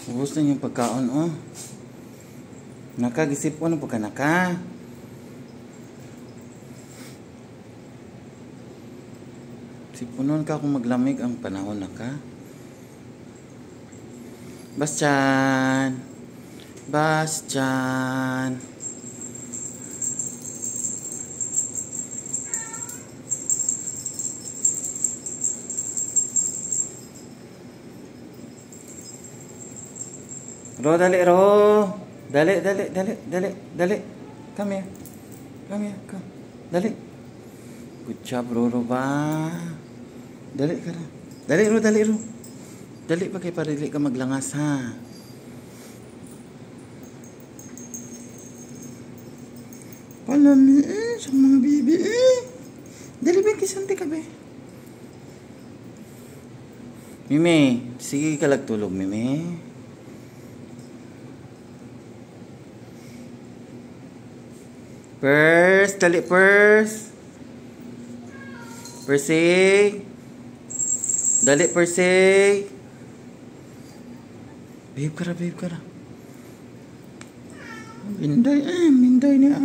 Ubus na yung pagkaon, oh. Nakagisip ko na pagka naka. Sipunon ka kung maglamig ang panahon naka. Bastian. Bastian. Ro, dali, Ro. Dali. Come here. Come. Dali. Good job, Ro ba? Dali ka na. Dali, Ro. Dali pa kay parili ka maglangas, ha. Palami, sa mga bibi, Dali ba kisanti ka, be? Mimi, sige ka tulog, Mimi. Purse, dali purse. Percy. Dali Percy. Babe ka na. Minday niya.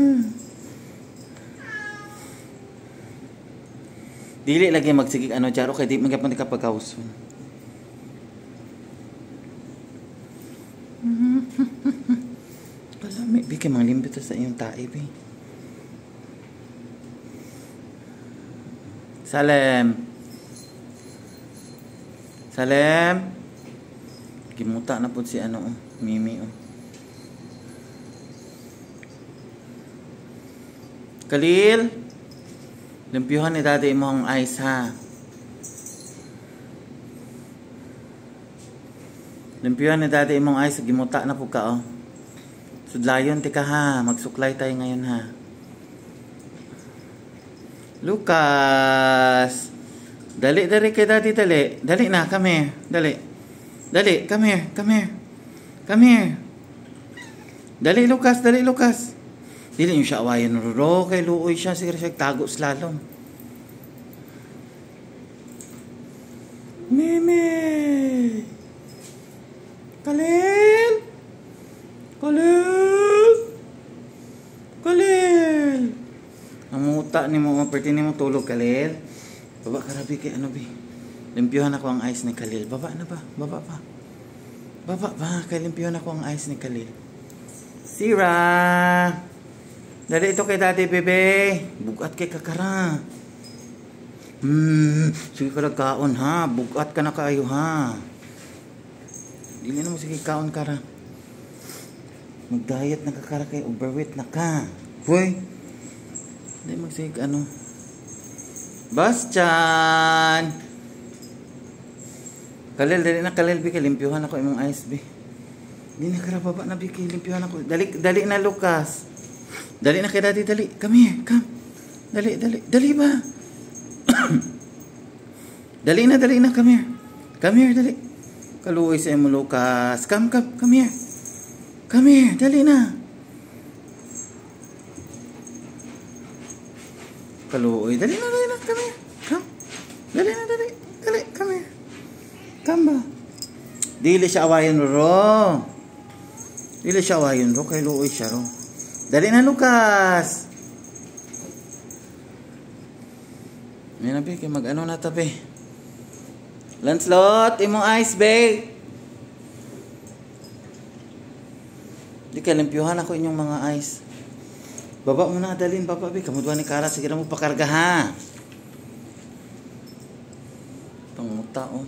Dili lagi magsigig Charo kay di magapon ka pagkauson. Palami, bigay mga limbito sa iyong tae, be. Salem. Gimuta na po si Mimi, oh. Khalil, limpyuhan ni daddy mo ang ice, ha. Limpyuhan ni daddy mo ang ice, gimuta na po ka, oh. Sudlayon, tika, ha. Magsuklay tayo ngayon, ha. Lucas. Dali kay daddy, dali. Dali na, come here. Dali, come here. Dali, Lucas. Dili niyo siya awayan, Ro. Kay luoy siya. Sige siya, tago slalom. Mimi. Khalil. Namuta ni mo, perti ni mo tulog, Khalil. Baba ka rabi kay bi. Limpyuhan ako ang ice ni Khalil. Baba na ba? Baba pa. Kay limpyuhan ako ang ice ni Khalil. Sira. Dali ito kay daddy, bebe. Bugat kay kakara. Sige ka kaon, ha. Bugat ka na kayo, ha. Dili na mo sige kaon kara. Mag-diet na kakara kay overweight na ka. Hoy. Hindi magsig Bastian. Khalil, dali na Khalil, bi limpyuhan ako imong ice, bi. Di na karababa na, bi limpyuhan ako. Dali na Lucas. Dali na kay daddy, dali. Come here, come. Dali ba? Dali na, come here. Come here, dali. Kaluoy sa imo Lucas. Come here. Come here, dali na. Kaluoy, dali na, come here. Come. Dali, come here. Come ba? Dili siya awayan, Ro. Kay luoy siya, Ro. Dali na, Lucas. May nabi, kay na tabi. Lancelot, imong ice, babe. Di ka limpyuhan ako inyong mga ice. Baba mo na, dalin, baba, be. Kamudwa ni Kara, sige na mo pakarga, ha. Panguta, oh.